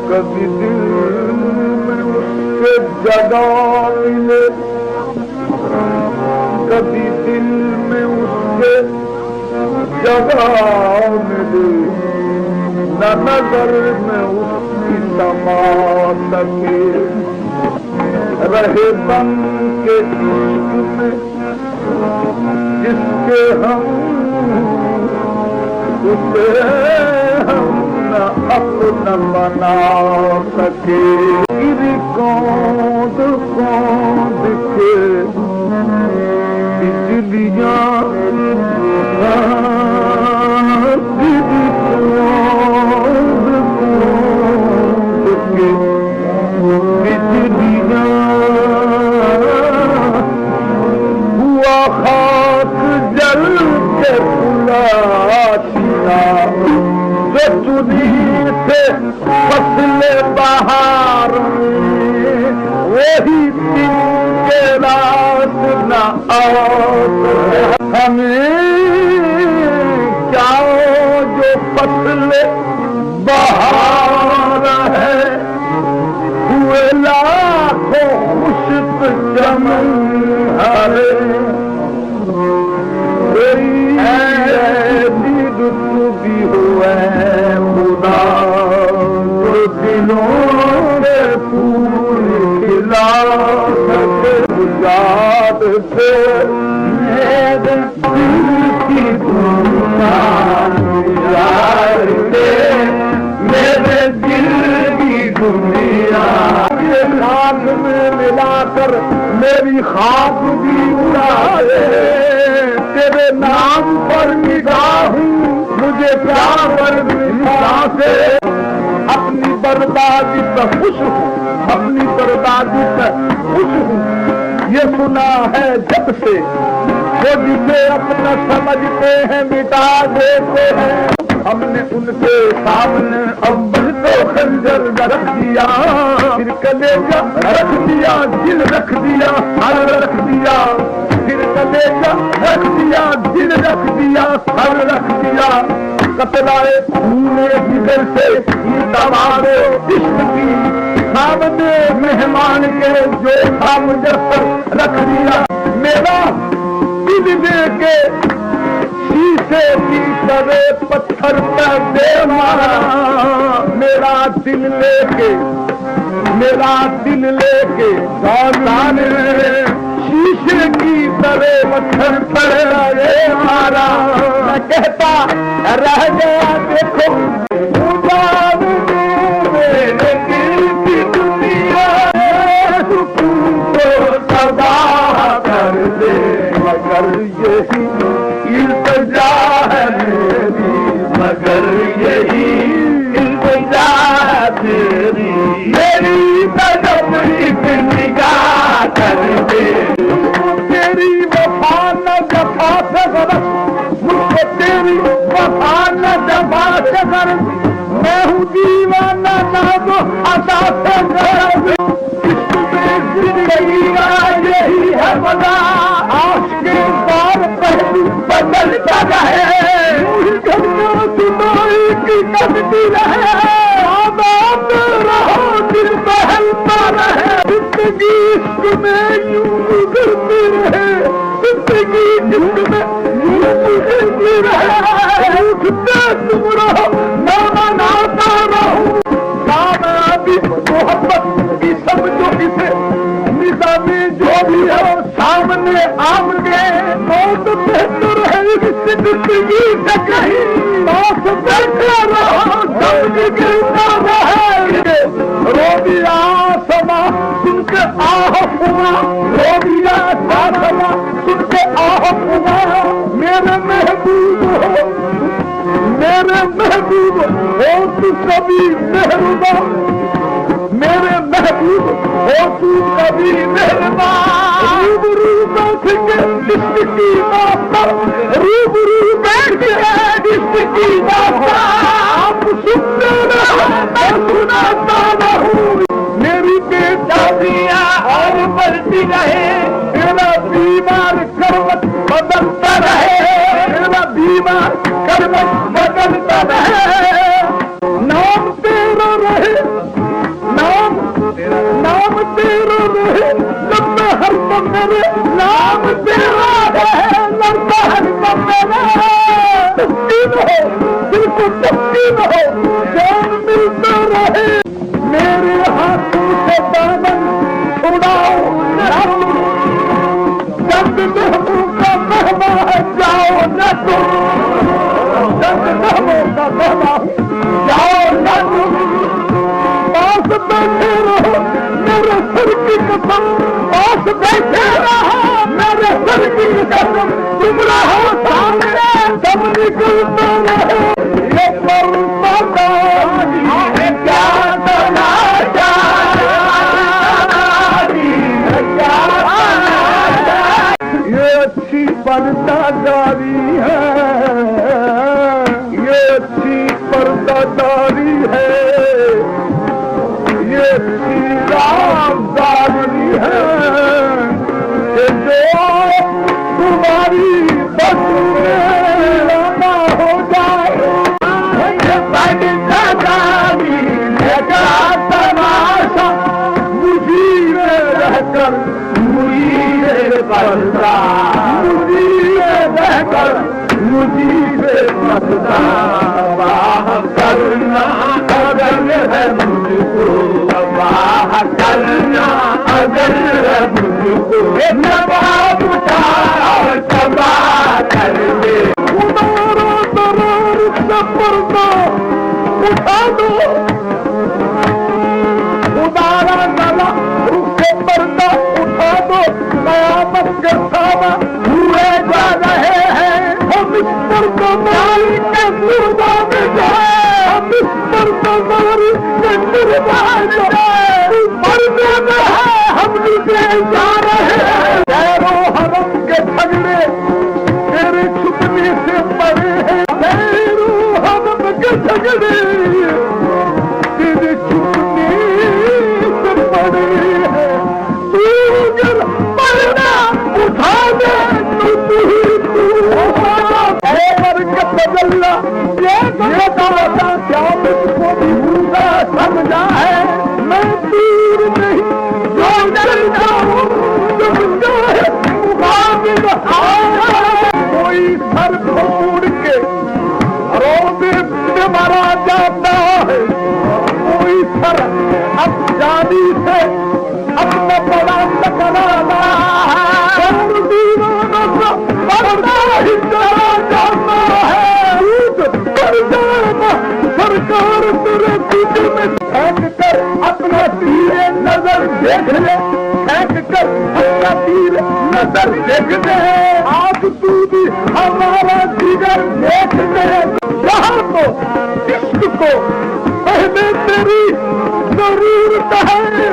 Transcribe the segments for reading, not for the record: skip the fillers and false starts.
کبھی دل میں اس سے جگہ ملے کبھی دل میں اس سے جگہ ملے نہ نظر میں اس کی سما سکے رہے بن کے عشق میں جس کے ہم اسے ہم نہ اپنا بنا سکے گر کوند کوند کے بجلیاں ہوا خاک جل کے بلاتا جو چنی سے فصل بہار وہی دن کے رات نہ ہمیں کیا جو فصل بہار ہے ہوئے لاکھوں مشت چمن ہرے بھی ہوئے خدا جو دلوں میں پھول کھلا سکے یاد سے میرے دل کی دنیا یاد سے میرے دل کی دنیا خاک میں ملا کر میری خاک بھی اڑائے تیرے نام پر نگاہ مجھے پیار پر سے اپنی بربادی پر خوش ہوں اپنی بربادی پر خوش ہوں یہ سنا ہے جب سے وہ جسے اپنا سمجھتے ہیں مٹا دیتے ہیں ہم نے ان کے سامنے اول تو خنجر رکھ دیا پھر کلیجہ رکھ دیا دل رکھ دیا ہر رکھ دیا پھر کلیجہ رکھ دیا دل رکھ دیا ہر رکھ دیا قطرائے خون جگر سے تمہارے عشق کی سامنے مہمان کے جو سامنے پر رکھ دیا میرا دل دے کے شیشے کی طرح پتھر پر دے مارا میرا دل لے کے دوران شیشے کی طرح پتھر پر مارا میں کہتا رہ گیا دیکھو میرے دل کی دنیا سکون کو تباہ کر دے مگر یہی التجا ہے میری مگر یہی التجا ہے تیری میری تجربی پہ نگاہ کر دے تیری وفا نہ جفا سے غرض مجھ کو تیری وفا نہ جفا سے غرض میں ہوں دیوانہ نہ تو عطا سے غرض عشق میں زندگی کا یہی ہے مزہ عاشق بار پہلو بدلتا رہے سنائی کی کرتی رہے آباد رہو دل بہلتا رہے زندگی عشق میں یوں گزرتی رہے زندگی عشق میں یوں گزرتی رہے اٹھتے تم رہو میں مناتا رہوں کامیابی محبت کی سمجھو اسے نظامی جو بھی ہو سامنے آمنے موت بہتر ہے زندگی سے کہیں پاس بیٹھے رہو سمجھ گرتا رہے رو دیا سما سن کے آہ ہوا رو دیا سما سن کے آہ ہوا میرے محبوب ہو تو کبھی مہربان میرے محبوب ہو تو کبھی مہربان روبرو بیٹھ کے عشق کی بات روبرو بیٹھ کے عشق کی بات آپ سنتے رہو میں سناتا رہوں میری بیچاریاں اور بڑھتی رہے میرا بیمار کروٹ بدلتا رہے میرا بیمار کروٹ بدلتا رہے نام تیرا رہے دہموں کا مہما ہے جاؤ نہ تم چند دہموں کا مہما جاؤ نہ تم پاس بیٹھے رہو میرے سر کی قسم پاس بیٹھے رہو میرے سر کی قسم تم رہو سامنے سب نکلتا رہے یہ پرماتا کیا تماشا یہ اچھی پردہ داری ہے یہ اچھی پردہ داری ہے یہ اچھی رازداری ہے کہ جو تمہاری بس میں لانا ہو جائے تماشا مجھے رہ کر مجھے پردہ مجھے رہ کر مجھے پردہ واہ کرنا اگر ہے مجھ کو واہ کرنا اگر ہے مجھ کو نواب اٹھا تباہ کر دے تمہارا درار سے پردہ اٹھا دو ادارا گلا اس سے پردہ اٹھا دو قیامت کے سامنے ہوئے جا رہے ہیں ہم اس پردہ داری کے سردہ میں جائے ہم اس پردہ داری کے سردہ میں جائے پردے میں ہے ہم نکلے جا رہے ہیں غیر و حرم کے جھگڑے تیرے چھپنے سے پڑے ہیں غیر و حرم کے جھگڑے تیرے چھپنے سے پڑے ہیں تو اگر پردہ اٹھا دے تو اے برکت اللہ یہ دعویٰ کیا مجھ کو بھی بھولا سمجھا ہے میں دور نہیں جو جلتا ہوں تم چاہے مقابل آیا کوئی سر چھوڑ کے روزے میں مرا جاتا ہے کوئی سر اب جانی سے اپنا بڑا ٹکرانا ہے سرکار تیرے پیچھے میں پھینک کر اپنا تیر نظر دیکھ لے پھینک کر اپنا تیر نظر دیکھ لے آج تو بھی ہمارا جگر دیکھ لے یہاں تو عشق کو پہلے تیری ضرورت ہے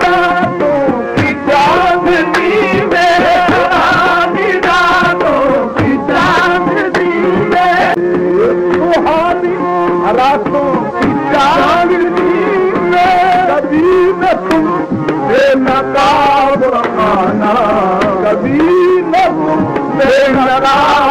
راتوں کی چاندنی میں راتوں کی چاندنی میں سہانی راتوں کی چاندنی میں کبھی نہ تم بے نقاب آنا کبھی نہ تم بے نقاب